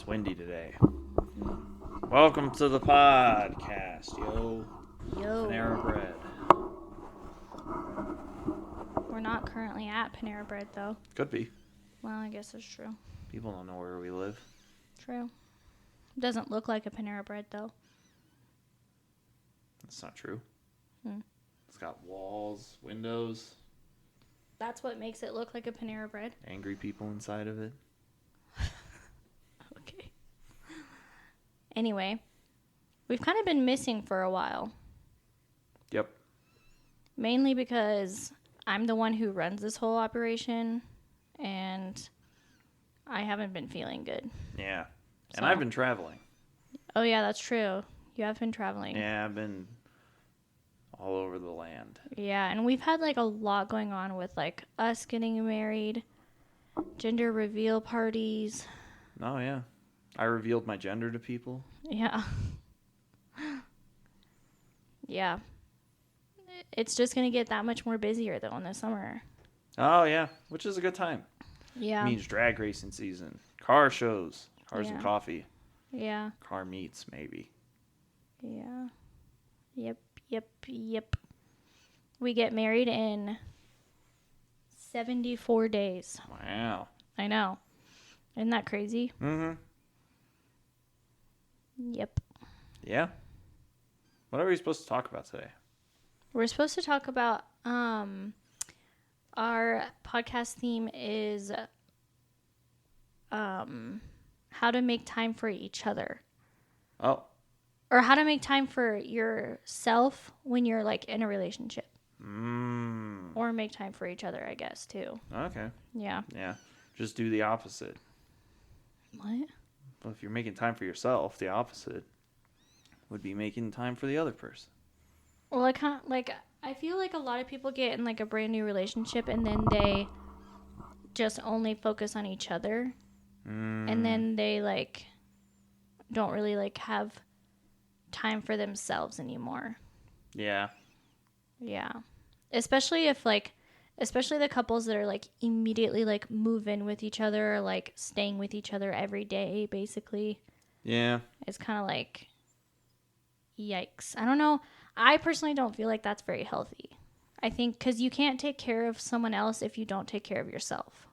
windy today. Welcome to the podcast, yo. Panera Bread. We're not currently at Panera Bread, though. Could be. Well, I guess it's true. People don't know where we live. True. It doesn't look like a Panera Bread, though. That's not true. It's got walls, windows. That's what makes it look like a Panera Bread. Angry people inside of it. Okay. Anyway, we've kind of been missing for a while. Yep. Mainly because I'm the one who runs this whole operation, and I haven't been feeling good. Yeah. And So- I've been traveling. Oh, yeah, that's true. You have been traveling. Yeah, I've been all over the land. Yeah, and we've had, like, a lot going on with, like, us getting married, gender reveal parties. Oh, yeah. I revealed my gender to people. Yeah. Yeah. It's just going to get that much more busier, though, in the summer. Oh, yeah. Which is a good time. Yeah. Means drag racing season. Car shows. Cars and Yeah. coffee. Yeah. Car meets, maybe. Yeah. Yep. We get married in 74 days. Wow. I know. Isn't that crazy? Mm-hmm. Yep. Yeah. What are we supposed to talk about today? We're supposed to talk about our podcast theme is how to make time for each other. Oh. Or how to make time for yourself when you're like in a relationship. Or make time for each other, I guess, too. Okay. Yeah. Yeah. Just do the opposite. What? Well, if you're making time for yourself, the opposite would be making time for the other person. Well, I feel like a lot of people get in like a brand new relationship and then they just only focus on each other. And then they like don't really like have time for themselves anymore. Yeah. Yeah. Especially the couples that are like immediately like move in with each other or like staying with each other every day, basically. Yeah. It's kind of like, yikes. I don't know. I personally don't feel like that's very healthy. I think because you can't take care of someone else if you don't take care of yourself.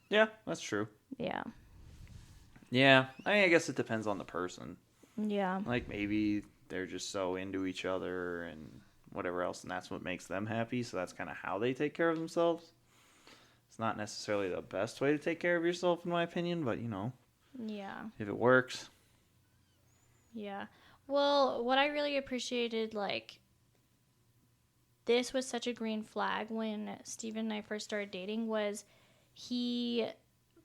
Yeah, that's true. Yeah. Yeah. I guess it depends on the person. Yeah. Like maybe they're just so into each other and whatever else, and that's what makes them happy. So that's kind of how they take care of themselves. It's not necessarily the best way to take care of yourself, in my opinion, but you know. Yeah. If it works. Yeah. Well, what I really appreciated, like, this was such a green flag when Steven and I first started dating, was he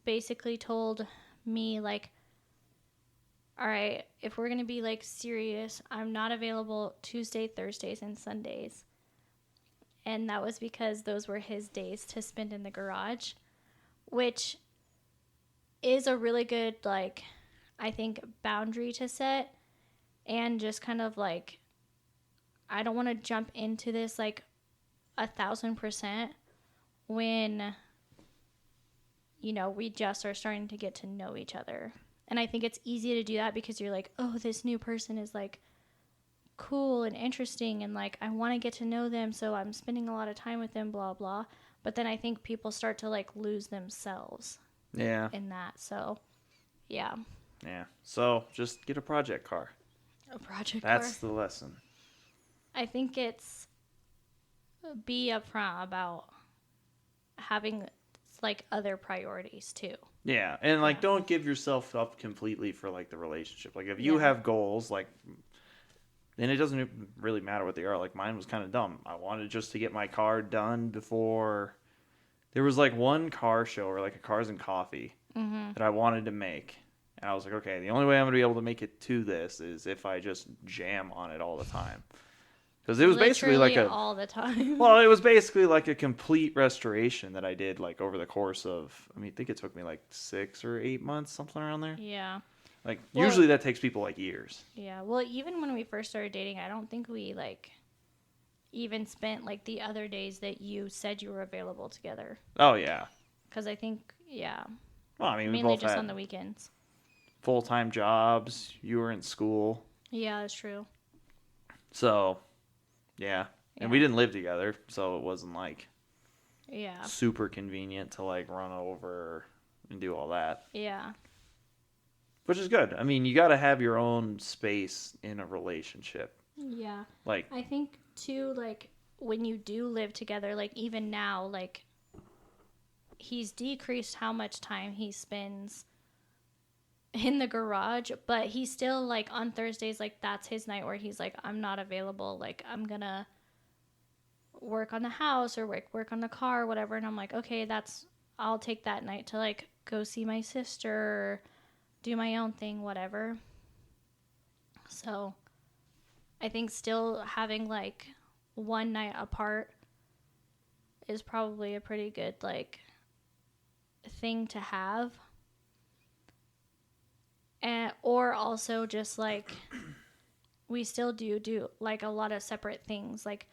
basically told me, like, all right, if we're going to be, like, serious, I'm not available Tuesday, Thursdays, and Sundays. And that was because those were his days to spend in the garage, which is a really good, like, I think, boundary to set. And just kind of like, I don't want to jump into this like 1,000% when, you know, we just are starting to get to know each other. And I think it's easy to do that because you're like, oh, this new person is like cool and interesting. And like, I want to get to know them. So I'm spending a lot of time with them, blah, blah. But then I think people start to like lose themselves in that. So, yeah. Yeah. So just get a project car. A project That's car. the lesson. I think it's be upfront about having like other priorities too. Yeah, and like don't give yourself up completely for like the relationship. Like if you have goals, like, then it doesn't really matter what they are. Like mine was kind of dumb. I wanted just to get my car done before there was like one car show or like a Cars and Coffee that I wanted to make. And I was like, okay, the only way I'm going to be able to make it to this is if I just jam on it all the time. Because it was basically like all the time. Well, it was basically like a complete restoration that I did like over the course of, I mean, I think it took me like 6 or 8 months, something around there. Yeah. Like usually that takes people like years. Yeah. Well, even when we first started dating, I don't think we like even spent like the other days that you said you were available together. Oh, yeah. Because I think, yeah. Well, I mean, mainly we both just had, on the weekends. full-time jobs. You were in school. Yeah, that's true. So, yeah. And we didn't live together, so it wasn't like super convenient to like run over and do all that. Yeah. Which is good. I mean, you got to have your own space in a relationship. Yeah. Like, I think too, like when you do live together, like even now, like he's decreased how much time he spends in the garage, but he's still like on Thursdays, like that's his night where he's like, I'm not available. Like I'm gonna work on the house or work on the car or whatever. And I'm like, okay, I'll take that night to like go see my sister or do my own thing, whatever. So I think still having like one night apart is probably a pretty good like thing to have. And or also just like we still do like a lot of separate things. Like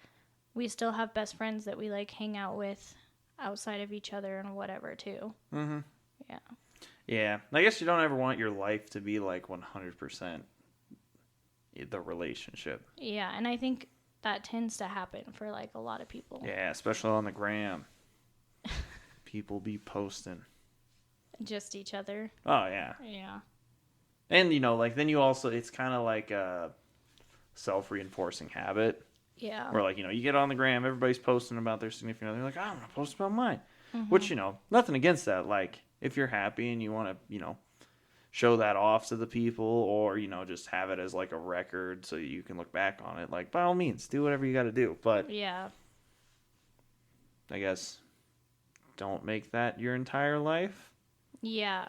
we still have best friends that we like hang out with outside of each other and whatever too. mm-hmm. Yeah. Yeah. I guess you don't ever want your life to be like 100% the relationship. Yeah, and I think that tends to happen for like a lot of people. Yeah, especially on the gram. People be posting. Just each other. Oh, yeah. Yeah. And, you know, like, then you also, it's kind of like a self-reinforcing habit. Yeah. Where, like, you know, you get on the gram, everybody's posting about their significant other. They're like, oh, I'm going to post about mine. Mm-hmm. Which, you know, nothing against that. Like, if you're happy and you want to, you know, show that off to the people or, you know, just have it as, like, a record so you can look back on it. Like, by all means, do whatever you got to do. But, yeah. I guess, don't make that your entire life. Yeah.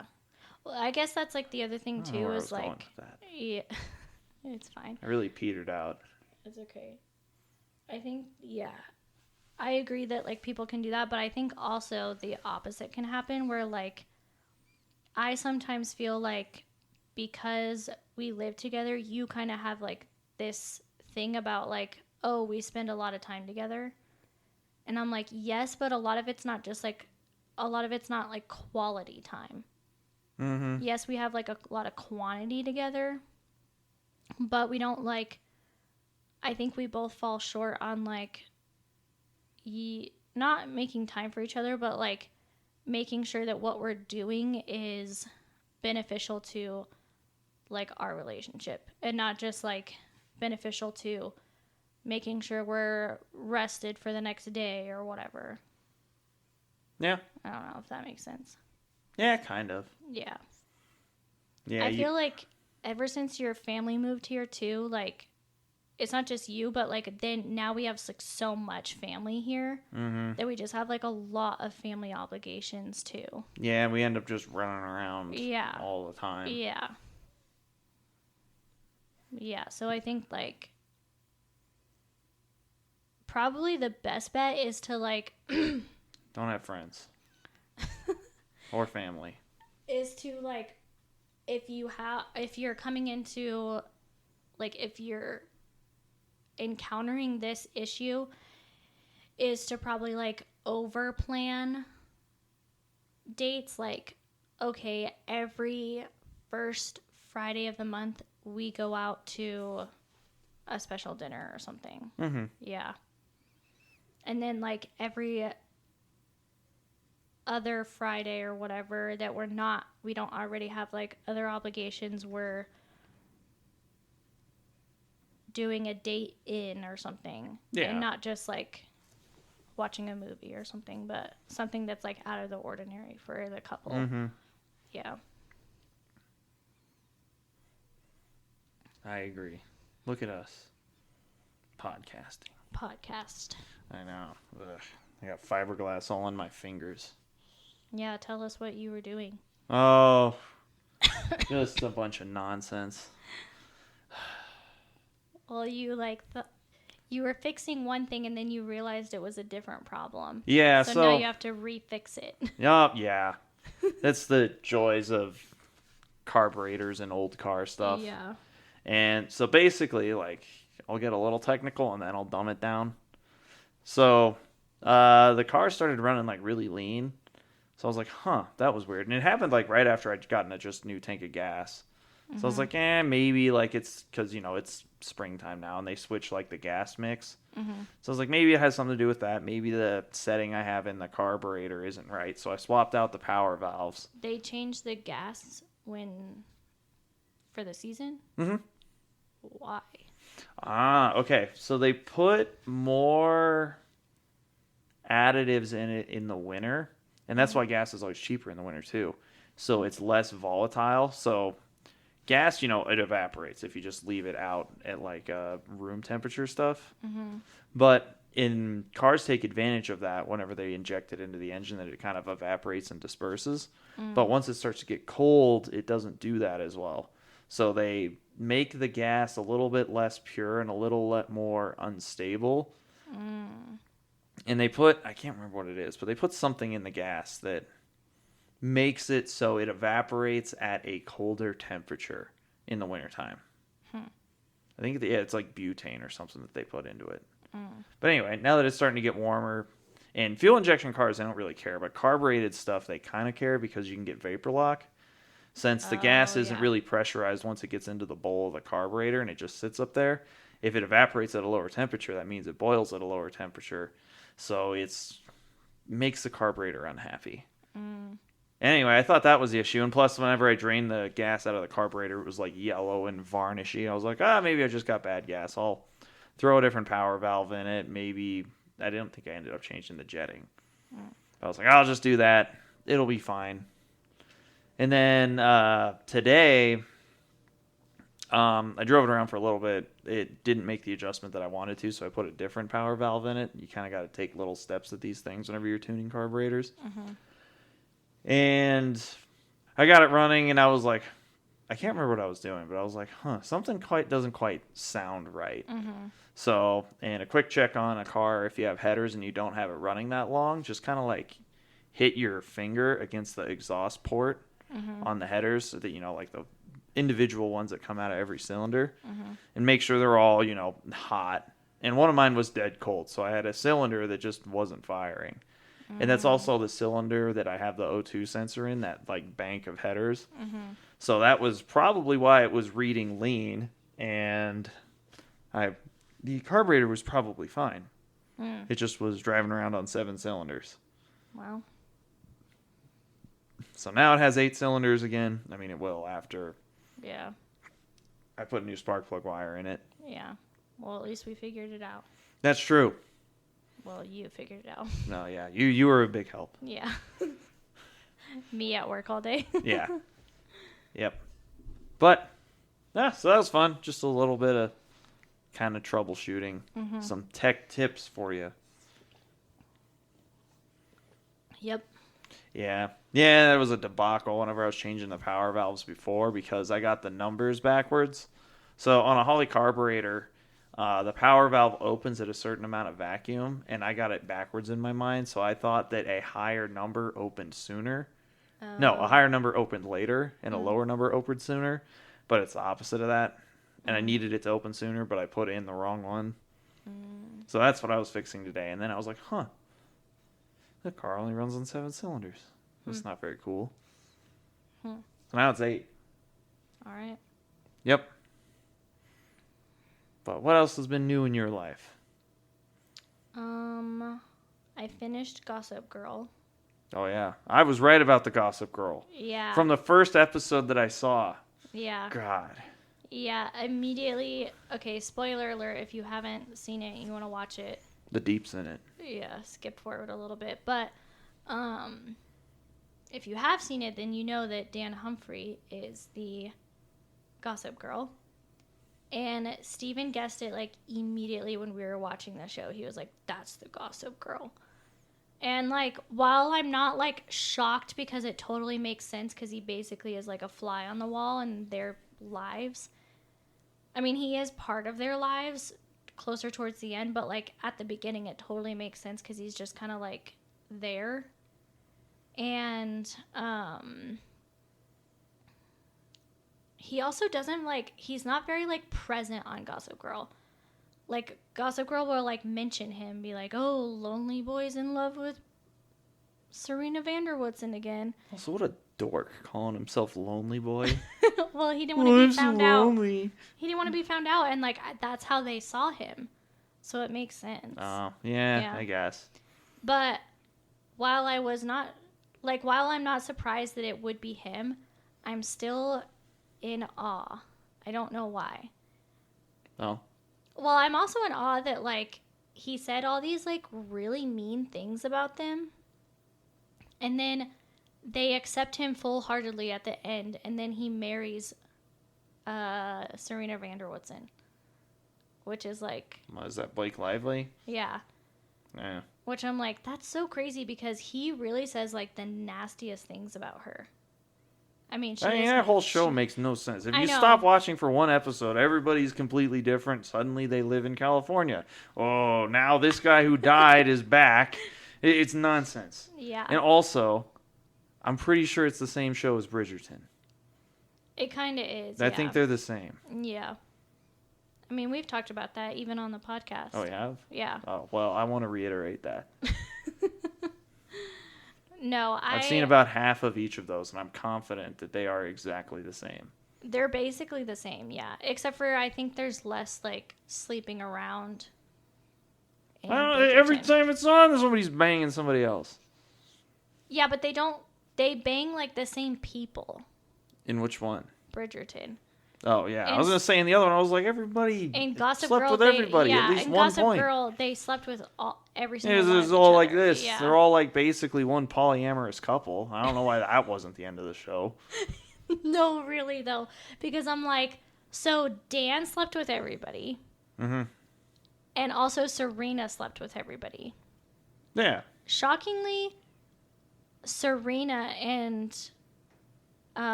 Well, I guess that's, like, the other thing, too, is, like... Yeah. It's fine. I really petered out. It's okay. I think, yeah. I agree that, like, people can do that, but I think also the opposite can happen where, like, I sometimes feel like because we live together, you kind of have, like, this thing about, like, oh, we spend a lot of time together. And I'm like, yes, but a lot of it's not just, like, a lot of it's not, like, quality time. Mm-hmm. Yes, we have, like, a lot of quantity together, but we don't, like, I think we both fall short on, like, not making time for each other, but, like, making sure that what we're doing is beneficial to, like, our relationship and not just, like, beneficial to making sure we're rested for the next day or whatever. Yeah. I don't know if that makes sense. Yeah, kind of. Yeah. Yeah. I feel like ever since your family moved here too, like, it's not just you, but like then now we have like so much family here that we just have like a lot of family obligations too. Yeah, we end up just running around all the time. Yeah. Yeah, so I think like probably the best bet is to like don't have friends or family. Is to like if you're coming into like if you're encountering this issue is to probably like over plan dates, like okay, every first Friday of the month we go out to a special dinner or something. Mm-hmm. Yeah. And then like every other Friday or whatever that we don't already have like other obligations, we're doing a date in or something. Yeah. And not just like watching a movie or something, but something that's like out of the ordinary for the couple. Mm-hmm. Yeah. I agree. Look at us. Podcasting. Podcast. I know. Ugh. I got fiberglass all on my fingers. Yeah, tell us what you were doing. Oh. Just a bunch of nonsense. Well, you you were fixing one thing and then you realized it was a different problem. Yeah, so now you have to refix it. Yeah. That's the joys of carburetors and old car stuff. Yeah. And so basically, like, I'll get a little technical and then I'll dumb it down. So the car started running like really lean. So I was like, that was weird. And it happened like right after I'd gotten a just new tank of gas. So I was like, maybe like it's because, it's springtime now and they switch like the gas mix. So I was like, maybe it has something to do with that. Maybe the setting I have in the carburetor isn't right. So I swapped out the power valves. They changed the gas for the season? Why? Okay. So they put more additives in it in the winter. And that's why gas is always cheaper in the winter too. So it's less volatile. So gas, it evaporates if you just leave it out at like room temperature stuff. But cars take advantage of that whenever they inject it into the engine, that it kind of evaporates and disperses. But once it starts to get cold, it doesn't do that as well. So they make the gas a little bit less pure and a little more unstable. And they I can't remember what it is, but they put something in the gas that makes it so it evaporates at a colder temperature in the wintertime. I think it's like butane or something that they put into it. But anyway, now that it's starting to get warmer, and fuel injection cars, they don't really care, but carbureted stuff, they kind of care because you can get vapor lock. Since the gas isn't really pressurized once it gets into the bowl of the carburetor and it just sits up there, if it evaporates at a lower temperature, that means it boils at a lower temperature. So it makes the carburetor unhappy. Anyway, I thought that was the issue. And plus, whenever I drained the gas out of the carburetor, it was like yellow and varnishy. I was like, maybe I just got bad gas. I'll throw a different power valve in it. Maybe, I didn't think I ended up changing the jetting. I was like, I'll just do that. It'll be fine. And then today, I drove it around for a little bit. It didn't make the adjustment that I wanted to, so I put a different power valve in it. You kind of got to take little steps at these things whenever you're tuning carburetors. And I got it running, and I was like, I can't remember what I was doing, but I was like, something doesn't quite sound right. So, and a quick check on a car, if you have headers and you don't have it running that long, just kind of like hit your finger against the exhaust port on the headers so that, like the individual ones that come out of every cylinder, and make sure they're all, hot. And one of mine was dead cold, so I had a cylinder that just wasn't firing. And that's also the cylinder that I have the O2 sensor in, that like bank of headers. So that was probably why it was reading lean, and the carburetor was probably fine. It just was driving around on 7 cylinders. Wow. So now it has 8 cylinders again. I mean, it will after. Yeah. I put a new spark plug wire in it. Yeah. Well, at least we figured it out. That's true. Well, you figured it out. No, yeah. You were a big help. Yeah. Me at work all day. Yeah. Yep. But, so that was fun. Just a little bit of kind of troubleshooting. Some tech tips for you. Yep. Yeah. Yeah, there was a debacle whenever I was changing the power valves before because I got the numbers backwards. So on a Holley carburetor, the power valve opens at a certain amount of vacuum, and I got it backwards in my mind, so I thought that a higher number opened sooner. No, a higher number opened later, and a lower number opened sooner, but it's the opposite of that. And I needed it to open sooner, but I put in the wrong one. So that's what I was fixing today, and then I was like, the car only runs on 7 cylinders. That's not very cool. So now it's 8. All right. Yep. But what else has been new in your life? I finished Gossip Girl. Oh, yeah. I was right about the Gossip Girl. Yeah. From the first episode that I saw. Yeah. God. Yeah, immediately. Okay, spoiler alert. If you haven't seen it and you want to watch it. The deep's in it. Yeah, skip forward a little bit. But if you have seen it, then you know that Dan Humphrey is the Gossip Girl. And Steven guessed it like immediately when we were watching the show. He was like, that's the Gossip Girl. And like, while I'm not like shocked because it totally makes sense because he basically is like a fly on the wall in their lives. I mean, he is part of their lives closer towards the end, but like at the beginning it totally makes sense because he's just kind of like there. And he also doesn't like, he's not very like present on Gossip Girl. Like Gossip Girl will like mention him, be like, oh, lonely boy's in love with Serena Vanderwoodson again. Also, what a dork calling himself Lonely Boy. Well, he didn't want to be found out. Lonely. He didn't want to be found out, and like that's how they saw him. So it makes sense. Oh, yeah, I guess. But while I'm not surprised that it would be him, I'm still in awe. I don't know why. Oh. Well, I'm also in awe that like he said all these like really mean things about them. And then they accept him full-heartedly at the end, and then he marries Serena van der Woodsen. Which is like... What, is that Blake Lively? Yeah. Yeah. Which I'm like, that's so crazy because he really says like the nastiest things about her. I mean, that whole show makes no sense. If you stop watching for one episode, everybody's completely different. Suddenly they live in California. Oh, now this guy who died is back. It's nonsense. Yeah. And also, I'm pretty sure it's the same show as Bridgerton. It kind of is. I think they're the same. Yeah. I mean, we've talked about that even on the podcast. Oh, you have? Yeah. Oh, well, I want to reiterate that. No, I've seen about half of each of those, and I'm confident that they are exactly the same. They're basically the same, yeah. Except for I think there's less, like, sleeping around. Every time it's on, somebody's banging somebody else. Yeah, but they bang, like, the same people. In which one? Bridgerton. Oh, yeah. I was going to say in the other one, I was like, everybody Gossip slept Girl, with everybody at least one Gossip point. Girl, they slept with every single one. It's all like like this. Yeah. They're all like basically one polyamorous couple. I don't know why that wasn't the end of the show. No, really, though. Because I'm like, so Dan slept with everybody. Mm-hmm. And also Serena slept with everybody. Yeah. Shockingly, Serena and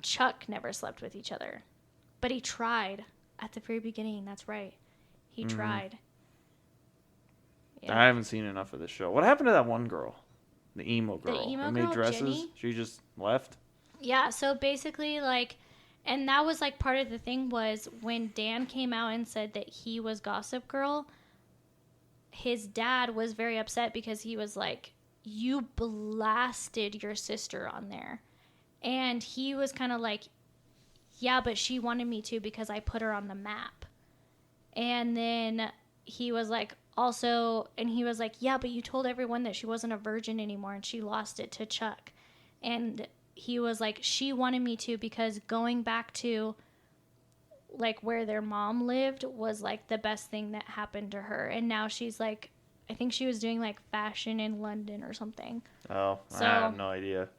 Chuck never slept with each other. But he tried at the very beginning. That's right. He tried. Yeah. I haven't seen enough of this show. What happened to that one girl? The emo girl. The emo who made girl, dresses? Jenny? She just left? Yeah, so basically, like, and that was, like, part of the thing was when Dan came out and said that he was Gossip Girl, his dad was very upset because he was like, you blasted your sister on there. And he was kind of like, yeah, but she wanted me to because I put her on the map. And then he was like, yeah, but you told everyone that she wasn't a virgin anymore and she lost it to Chuck. And he was like, she wanted me to because going back to like where their mom lived was like the best thing that happened to her. And now she's like, I think she was doing like fashion in London or something. Oh, so, I have no idea.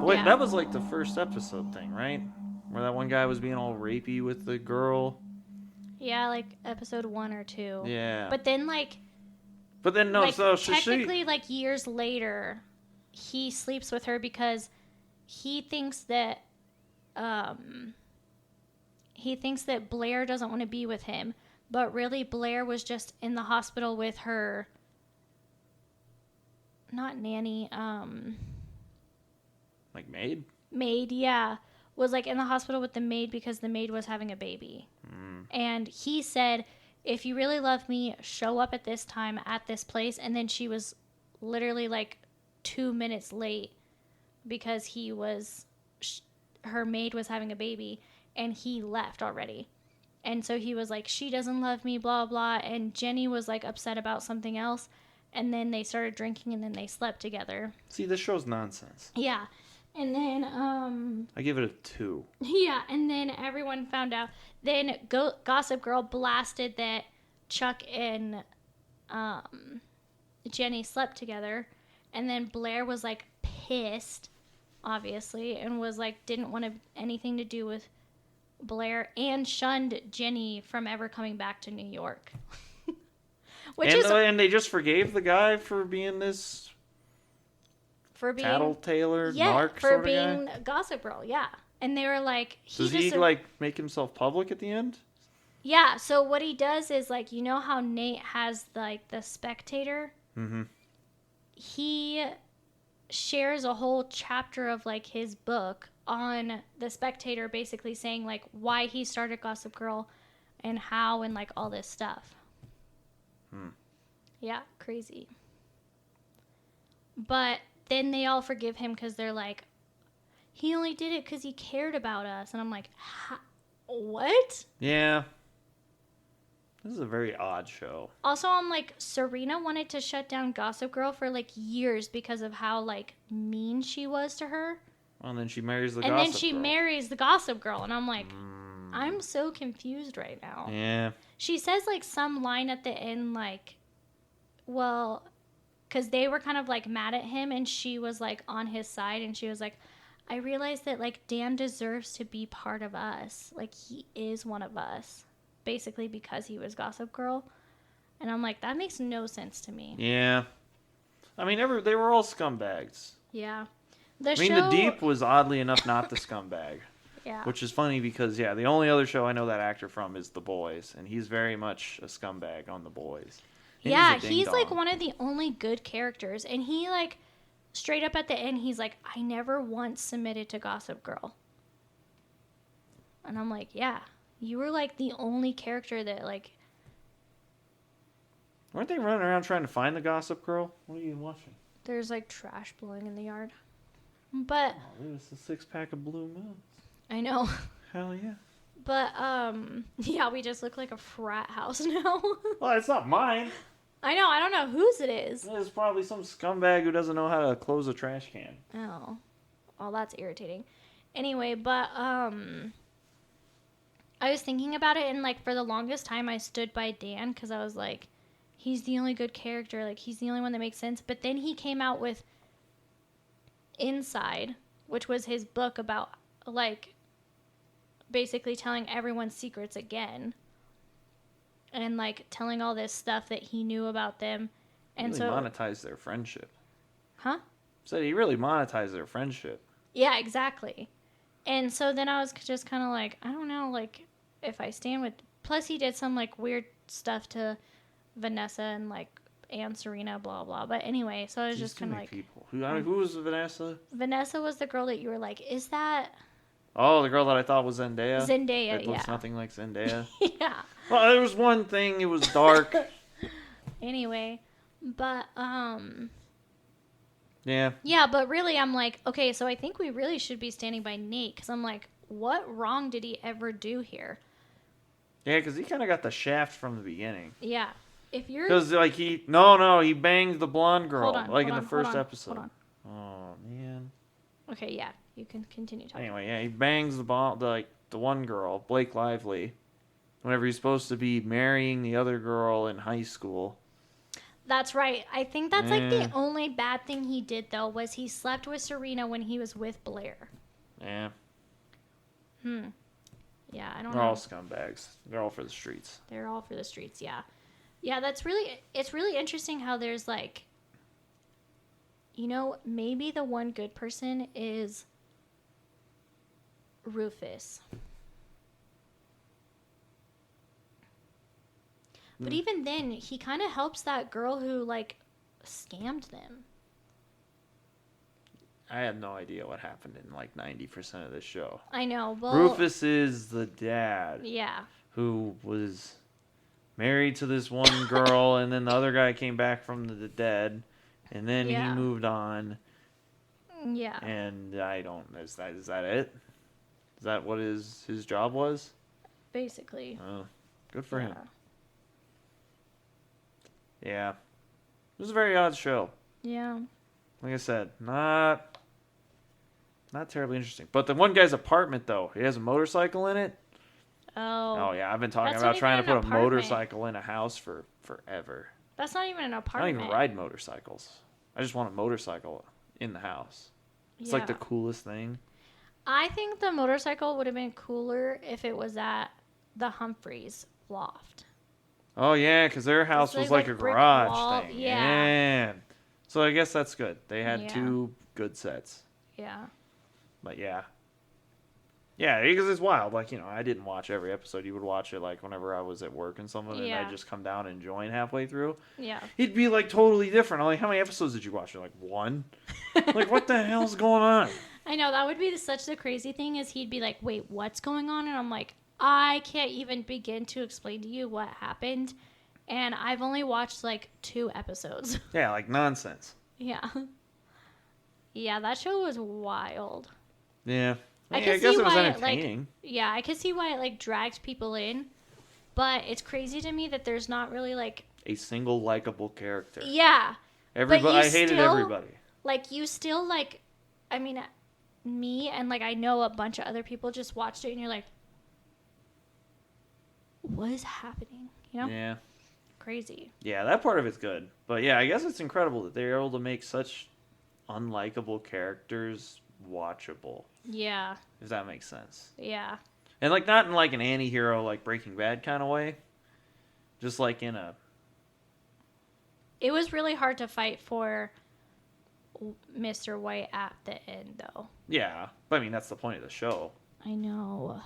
Wait, that was like the first episode thing, right? Where that one guy was being all rapey with the girl. Yeah, like episode 1 or 2. Yeah. But then no, like, so technically like years later, he sleeps with her because he thinks that Blair doesn't want to be with him, but really Blair was just in the hospital with her, not nanny, like maid? Maid, yeah. Was like in the hospital with the maid because the maid was having a baby. And he said, if you really love me, show up at this time at this place. And then she was literally like 2 minutes late because her maid was having a baby and he left already. And so he was like, she doesn't love me, blah, blah. And Jenny was like upset about something else. And then they started drinking and then they slept together. See, this show's nonsense. Yeah. And then, I give it a 2. Yeah, and then everyone found out. Then Gossip Girl blasted that Chuck and Jenny slept together. And then Blair was, like, pissed, obviously, and was, like, didn't want anything to do with Blair and shunned Jenny from ever coming back to New York. And they just forgave the guy for being this... For being tattletailer, narc for sort of being guy? Gossip Girl, yeah. And they were like, does he like make himself public at the end? Yeah. So what he does is like, you know how Nate has like the Spectator? Mm-hmm. He shares a whole chapter of like his book on the Spectator, basically saying like why he started Gossip Girl and how and like all this stuff. Yeah, crazy. But then they all forgive him because they're like, he only did it because he cared about us. And I'm like, what? Yeah. This is a very odd show. Also, I'm like, Serena wanted to shut down Gossip Girl for like years because of how like mean she was to her. Well, and then she marries the and Gossip then she Girl. marries the Gossip Girl. And I'm like, I'm so confused right now. Yeah. She says like some line at the end, like, well, because they were kind of like mad at him and she was like on his side. And she was like, I realized that like Dan deserves to be part of us. Like he is one of us. Basically because he was Gossip Girl. And I'm like, that makes no sense to me. Yeah. I mean, they were all scumbags. Yeah. The Deep was oddly enough not the scumbag. Yeah. Which is funny because, yeah, the only other show I know that actor from is The Boys. And he's very much a scumbag on The Boys. And yeah, he's like one of the only good characters. And he like, straight up at the end, he's like, I never once submitted to Gossip Girl. And I'm like, yeah. You were, like, the only character that, like... Weren't they running around trying to find the Gossip Girl? What are you watching? There's, like, trash blowing in the yard. But... Oh, there's a 6-pack of Blue Moons. I know. Hell yeah. But, yeah, we just look like a frat house now. Well, it's not mine. I know. I don't know whose it is. It's probably some scumbag who doesn't know how to close a trash can. Oh. Well, that's irritating. Anyway, but, I was thinking about it, and, like, for the longest time, I stood by Dan, because I was like, he's the only good character. Like, he's the only one that makes sense. But then he came out with Inside, which was his book about, like, basically telling everyone's secrets again. And, like, telling all this stuff that he knew about them. And really monetized their friendship. Huh? Said he really monetized their friendship. Yeah, exactly. And so then I was just kind of like, I don't know, like, if I stand with... Plus, he did some, like, weird stuff to Vanessa and, like, and Serena, blah, blah. But anyway, so I was just kind of like... People. Who was Vanessa? Vanessa was the girl that you were like, is that... Oh, the girl that I thought was Zendaya? Zendaya, It looks nothing like Zendaya. Yeah. Well, there was one thing. It was dark. Anyway, but, Yeah. Yeah, but really, I'm like, okay, so I think we really should be standing by Nate, because I'm like, what wrong did he ever do here? Yeah, because he kind of got the shaft from the beginning. Yeah. If you're... Because, like, he banged the blonde girl, in the first episode. Hold on. Oh, man. Okay, yeah, you can continue talking. Anyway, yeah, he bangs the one girl, Blake Lively, whenever he's supposed to be marrying the other girl in high school. That's right. I think that's, like, the only bad thing he did, though, was he slept with Serena when he was with Blair. Yeah. Yeah, I don't know. They're all scumbags. They're all for the streets. They're all for the streets, yeah. Yeah, it's really interesting how there's, like, you know, maybe the one good person is Rufus. But even then, he kind of helps that girl who, like, scammed them. I have no idea what happened in, like, 90% of this show. I know. Well, Rufus is the dad. Yeah. Who was married to this one girl, and then the other guy came back from the dead, and then he moved on. Yeah. And I don't... Is that it? Is that what his job was? Basically. Oh, good for him. Yeah. It was a very odd show. Yeah. Like I said, not terribly interesting. But the one guy's apartment, though, he has a motorcycle in it. Oh. Oh, yeah. I've been talking about trying to put a motorcycle in a house for forever. That's not even an I apartment. don't even ride motorcycles. I just want a motorcycle in the house. It's like the coolest thing. I think the motorcycle would have been cooler if it was at the Humphreys loft. Oh, yeah, because their house was like a garage thing. Yeah. Man. So I guess that's good. They had 2 good sets. Yeah. But yeah. Yeah, because it's wild. Like, you know, I didn't watch every episode. You would watch it, like, whenever I was at work and something, and I'd just come down and join halfway through. Yeah. He'd be, like, totally different. I'm like, how many episodes did you watch? You're like, 1? Like, what the hell's going on? I know, that would be such the crazy thing is he'd be like, wait, what's going on? And I'm like, I can't even begin to explain to you what happened. And I've only watched, like, 2 episodes. Yeah, like nonsense. Yeah. Yeah, that show was wild. Yeah. I Yeah, can I guess see it was why entertaining. yeah, I can see why it like drags people in, but it's crazy to me that there's not really like A single likable character. yeah, but Everybody, I hated everybody. like you still like, I mean, me and like I know a bunch of other people just watched it and you're like, what is happening? You know? Yeah. Crazy. Yeah, that part of it's good. But yeah, I guess it's incredible that they're able to make such unlikable characters watchable. Yeah. If that makes sense. Yeah. And like not in like an anti-hero like Breaking Bad kind of way. Just like in a It was really hard to fight for Mr. White at the end though. yeah. But I mean that's the point of the show. I know.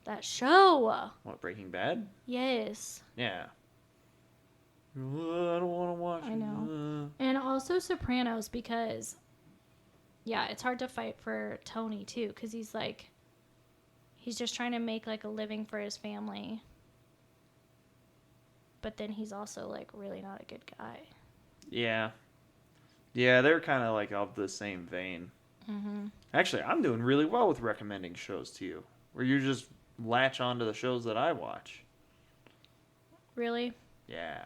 That show. What, Breaking Bad? Yes. Yeah. I don't want to watch I know. And also Sopranos because, yeah, it's hard to fight for Tony too because he's like, he's just trying to make like a living for his family. But then he's also like really not a good guy. Yeah. Yeah, they're kind of like of the same vein. Mm-hmm. Actually, I'm doing really well with recommending shows to you. Where you just latch onto the shows that I watch. Really? Yeah.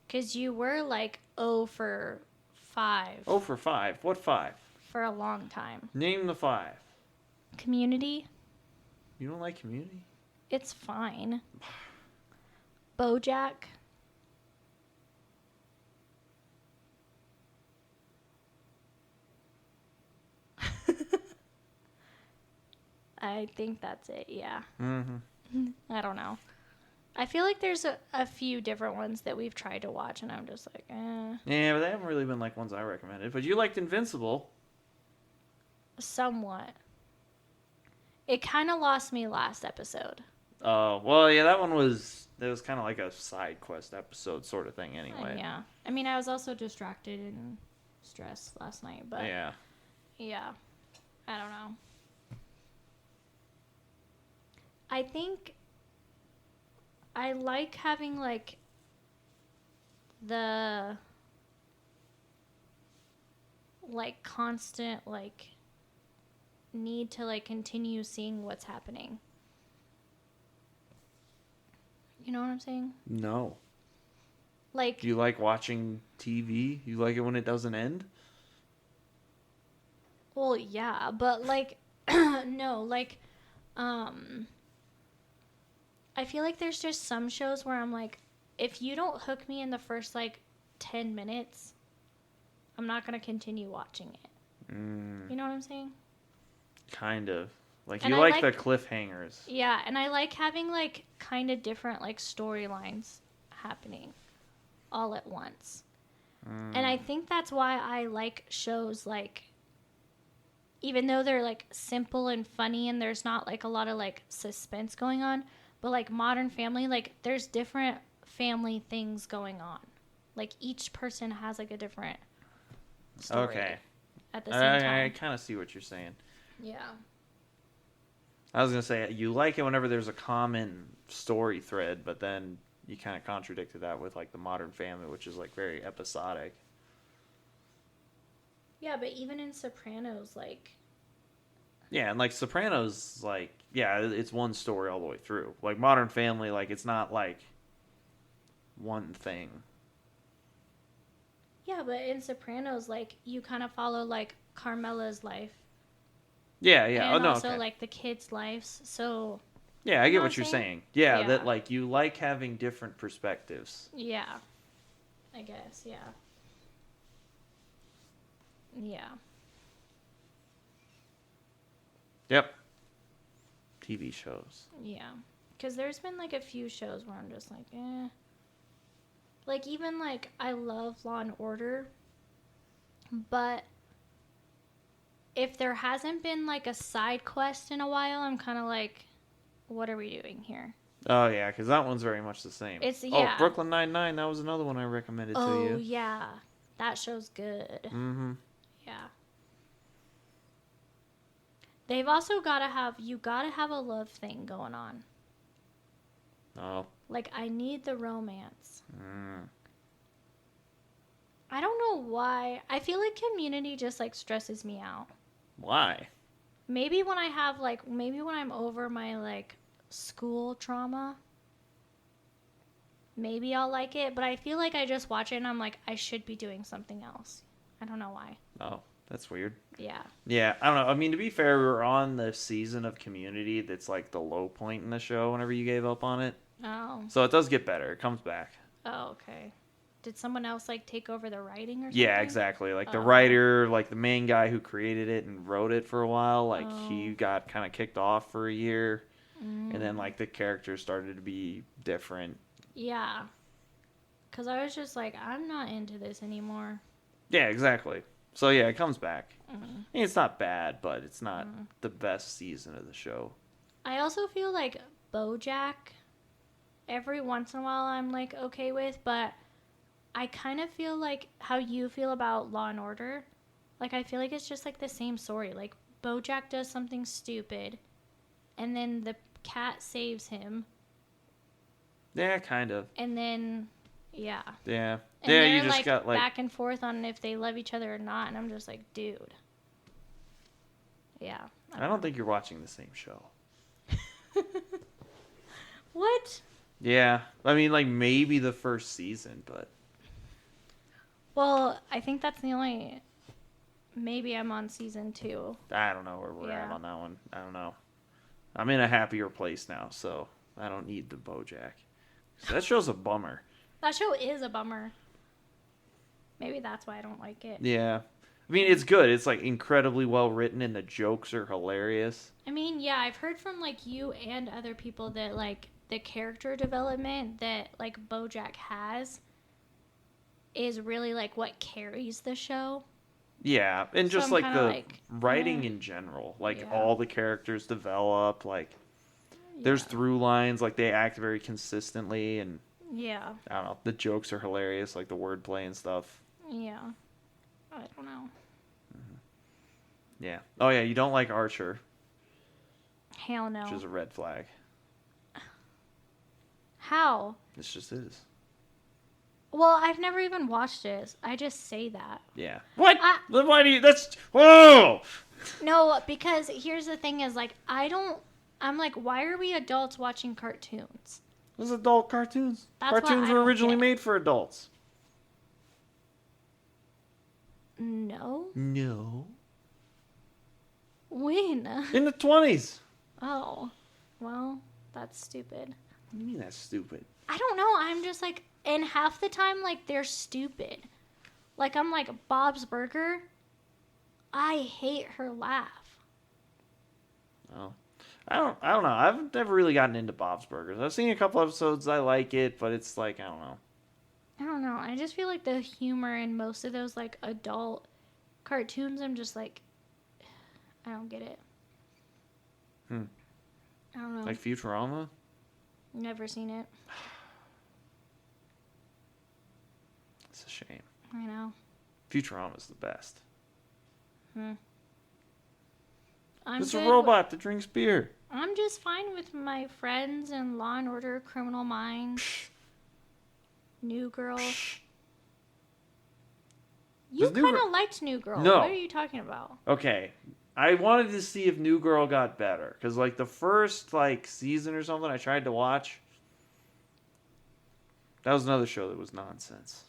Because you were like 0 for 5. 0 for 5. What 5? For a long time. Name the 5. Community? You don't like Community? It's fine. BoJack? I think that's it, yeah. Mm-hmm. I don't know. I feel like there's a few different ones that we've tried to watch, and I'm just like, eh. Yeah, but they haven't really been like ones I recommended. But you liked Invincible. Somewhat. It kind of lost me last episode. Oh, well, yeah, that was kind of like a side quest episode sort of thing anyway. Yeah. I mean, I was also distracted and stressed last night, but yeah. Yeah. I don't know. I think I like having like the like constant like need to like continue seeing what's happening. You know what I'm saying? No. Like, You like watching TV? You like it when it doesn't end? well, yeah, but like no, like I feel like there's just some shows where I'm like, if you don't hook me in the first like 10 minutes, I'm not going to continue watching it. You know what I'm saying? Kind of. Like, And you I like the like- cliffhangers. Yeah, and I like having like kind of different like storylines happening all at once. And I think that's why I like shows like, even though they're like simple and funny and there's not like a lot of like suspense going on, but like Modern Family, like there's different family things going on. Like each person has like a different story Okay. at the same I time. kind of see what you're saying. Yeah. I was going to say, you like it whenever there's a common story thread, but then you kind of contradicted that with like the Modern Family, which is like very episodic. Yeah, but even in Sopranos, like, Yeah, and like Sopranos, like, yeah, it's one story all the way through. Like Modern Family, like, it's not like one thing. yeah, but in Sopranos, like, you kind of follow like Carmela's life. Yeah, yeah. And Oh, no, also okay. like the kids' lives. So, Yeah, I You get know what what you're I'm saying. saying? Yeah, Yeah. that like you like having different perspectives. yeah. I guess, yeah. Yeah. Yep. TV shows. Yeah. Because there's been like a few shows where I'm just like, eh. Like, even like, I love Law and Order. But if there hasn't been like a side quest in a while, I'm kind of like, what are we doing here? Oh yeah, because that one's very much the same. It's- Oh, yeah. Brooklyn Nine-Nine. That was another one I recommended to Oh, you. yeah. That show's good. Mm-hmm. Yeah. They've also you gotta have a love thing going on. Oh. Like, I need the romance. Mm. I don't know why. I feel like Community just, like, stresses me out. Why? Maybe when I'm over my like school trauma, maybe I'll like it. But I feel like I just watch it and I'm like, I should be doing something else. I don't know why. Oh, that's weird. Yeah. Yeah, I don't know. I mean, to be fair, we were on the season of Community that's like the low point in the show whenever you gave up on it. Oh. So it does get better. It comes back. Oh, okay. Did someone else like take over the writing or something? Yeah, exactly. Like the writer, like the main guy who created it and wrote it for a while, like he got kind of kicked off for a year. And then like the characters started to be different. Yeah. Because I was just like, I'm not into this anymore. Yeah, exactly. So yeah, it comes back. I mean, it's not bad, but it's not the best season of the show. I also feel like BoJack, every once in a while I'm like okay with, but I kind of feel like how you feel about Law and Order. Like I feel like it's just like the same story. Like BoJack does something stupid, and then the cat saves him. Yeah, kind of. And then, yeah. Yeah. And yeah, they're you just like got like back and forth on if they love each other or not, and I'm just like, dude. Yeah. I don't think you're watching the same show. What? Yeah. I mean, like maybe the first season, but Well, I think that's the only. Maybe I'm on season 2. I don't know where we're at Yeah. on that one. I don't know. I'm in a happier place now, so I don't need the BoJack. So that show's a bummer. That show is a bummer. Maybe that's why I don't like it. Yeah. I mean, it's good. It's like incredibly well written and the jokes are hilarious. I mean, yeah, I've heard from like you and other people that like the character development that like BoJack has is really like what carries the show. Yeah, and So just I'm like kinda the like, writing in general. Like Yeah. all the characters develop, like there's through lines, like they act very consistently, and Yeah. I don't know, the jokes are hilarious, like the wordplay and stuff. Yeah. I don't know. Yeah. Oh yeah, you don't like Archer, Hell no. which is a red flag. How? This just is. Well, I've never even watched this. I just say that. Yeah. What? I- Then why do you? That's whoa. No, because here's the thing is like I'm like, why are we adults watching cartoons? Those adult cartoons. That's what Cartoons I were don't originally get. made for adults. No. No. When? In the 20s. Oh. Well, that's stupid. What do you mean that's stupid? I don't know. I'm just like, and half the time, like, they're stupid. Like, I'm like, Bob's Burger, I hate her laugh. Oh. I don't know. I've never really gotten into Bob's Burgers. I've seen a couple episodes. I like it, but it's like, I don't know. I don't know. I just feel like the humor in most of those, like, adult cartoons, I'm just like, I don't get it. Hmm. I don't know. Like Futurama? Never seen it. It's a shame. I know. Futurama's the best. I'm It's a good robot that drinks beer. I'm just fine with my friends and Law and Order, Criminal Minds, New Girl. You Does New kind Girl- of liked New Girl. No. What are you talking about? Okay. I wanted to see if New Girl got better. Because, like, the first, like, season or something I tried to watch, that was another show that was nonsense.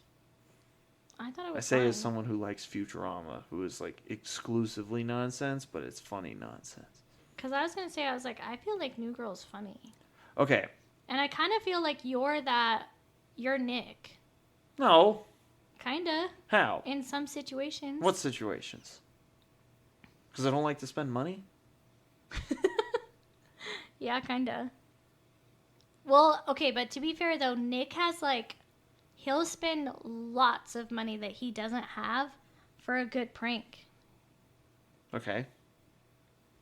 I thought it was I say fun. as someone who likes Futurama, who is, like, exclusively nonsense, but it's funny nonsense. Because I was going to say, I feel like New Girl's funny. Okay. And I kind of feel like you're Nick. No. Kinda. How? In some situations. What situations? Because I don't like to spend money? Yeah, kinda. Well, okay, but to be fair though, Nick has like, he'll spend lots of money that he doesn't have for a good prank. Okay.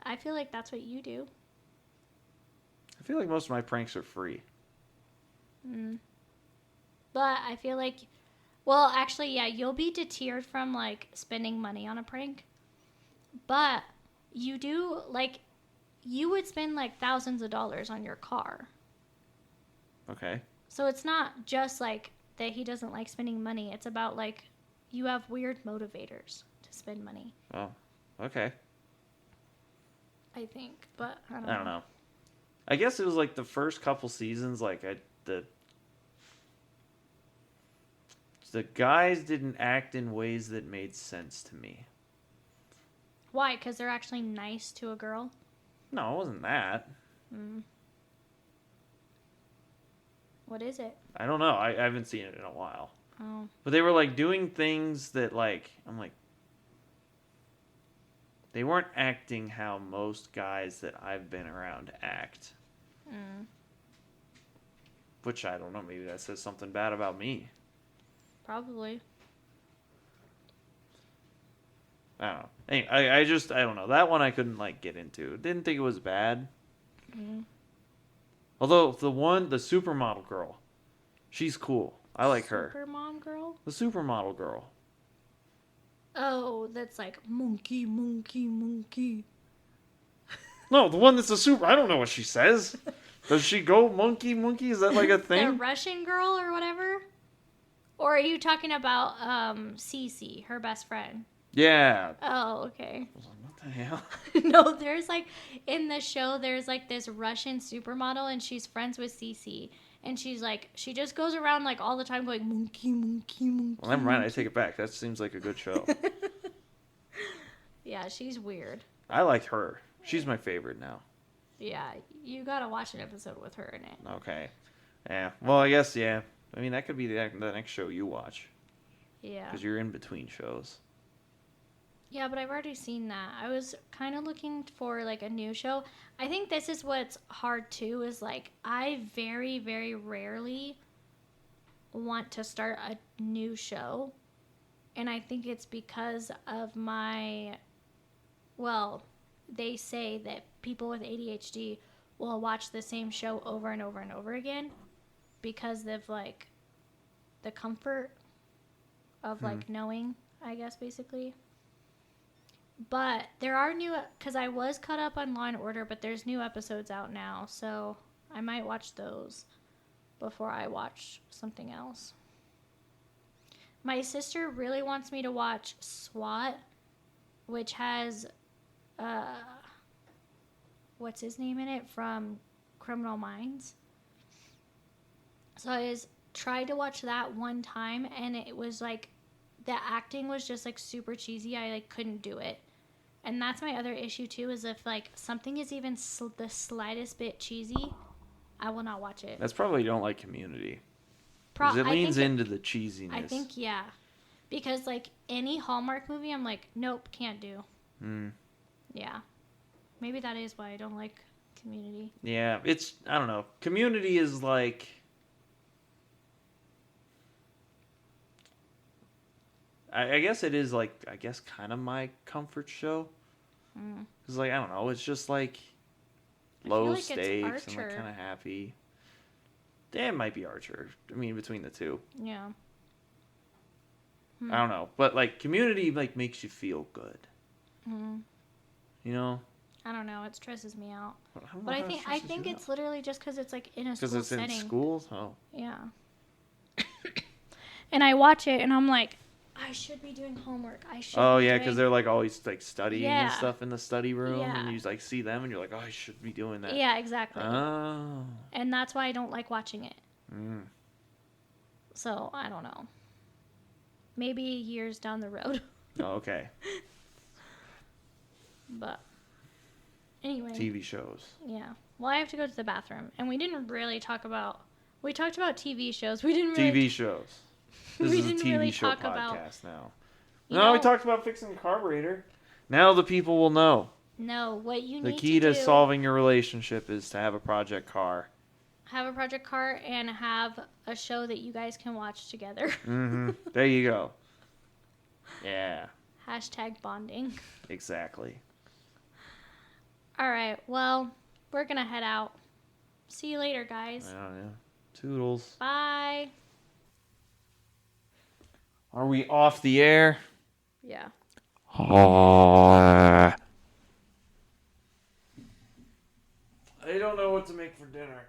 I feel like that's what you do. I feel like most of my pranks are free. But I feel like, well, actually, yeah, you'll be deterred from like spending money on a prank. But you do, like, you would spend like thousands of dollars on your car. Okay. So it's not just like that he doesn't like spending money. It's about like you have weird motivators to spend money. Oh, okay. I think, but I I don't know. I guess it was like the first couple seasons, like the guys didn't act in ways that made sense to me. Why? Because they're actually nice to a girl? No, it wasn't that. What is it? I don't know. I haven't seen it in a while. Oh. But they were like doing things that like I'm like they weren't acting how most guys that I've been around act. Which I don't know, maybe that says something bad about me. Probably. I don't know. Anyway, I don't know. That one I couldn't like get into. Didn't think it was bad. Although the supermodel girl, she's cool. I like her. Supermom girl? The supermodel girl. Oh, that's like monkey, monkey, monkey. No, the one that's a super. I don't know what she says. Does she go monkey, monkey? Is that like a The thing? Russian girl or whatever? Or are you talking about Cece, her best friend? Yeah. Oh, okay. I was like, what the hell? No, there's like, in the show, there's like this Russian supermodel, and she's friends with Cece. And she's like, she just goes around like all the time going, monkey, monkey, monkey. Well, never mind. I take it back. That seems like a good show. Yeah, she's weird. I liked her. She's my favorite now. Yeah, you gotta watch an episode with her in it. Okay. Yeah. Well, I guess, yeah. I mean, that could be the next show you watch. Yeah. Because you're in between shows. Yeah, but I've already seen that. I was kind of looking for like a new show. I think this is what's hard too, is like I very, very rarely want to start a new show. And I think it's because of they say that people with ADHD will watch the same show over and over and over again because of like the comfort of like knowing, I guess, basically. But there are because I was caught up on Law and Order, but there's new episodes out now, so I might watch those before I watch something else. My sister really wants me to watch SWAT, which has, what's his name in it from Criminal Minds. So I tried to watch that one time, and it was like, the acting was just like super cheesy. I like couldn't do it. And that's my other issue too, is if like something is even the slightest bit cheesy, I will not watch it. That's probably you don't like Community. Because it leans into the cheesiness. I think, yeah. Because like any Hallmark movie, I'm like, nope, can't do. Yeah. Maybe that is why I don't like Community. Yeah, I don't know. Community is like... I guess it is like, kind of my comfort show. Because like, I don't know, it's just like low stakes and like kind of happy. Yeah, it might be Archer. I mean, between the two. Yeah. I don't know. But like Community like makes you feel good. You know? I don't know. It stresses me out. But I think it's literally just because it's like in a school setting. Because it's in schools? Oh. Yeah. And I watch it and I'm like, I should be doing homework. Because they're like always like studying and stuff in the study room, and you like see them, and you're like, oh, I should be doing that. Yeah, exactly. Oh. And that's why I don't like watching it. So I don't know. Maybe years down the road. Oh, okay. But anyway. TV shows. Yeah. Well, I have to go to the bathroom, and we didn't really talk about. We talked about TV shows. We didn't really. TV shows. This is a TV show podcast now. No, we talked about fixing the carburetor. Now the people will know. No, what you need to do. The key to solving your relationship is to have a project car. Have a project car and have a show that you guys can watch together. There you go. Yeah. # bonding. Exactly. All right. Well, we're going to head out. See you later, guys. Oh, yeah. Toodles. Bye. Are we off the air? Yeah. I don't know what to make for dinner.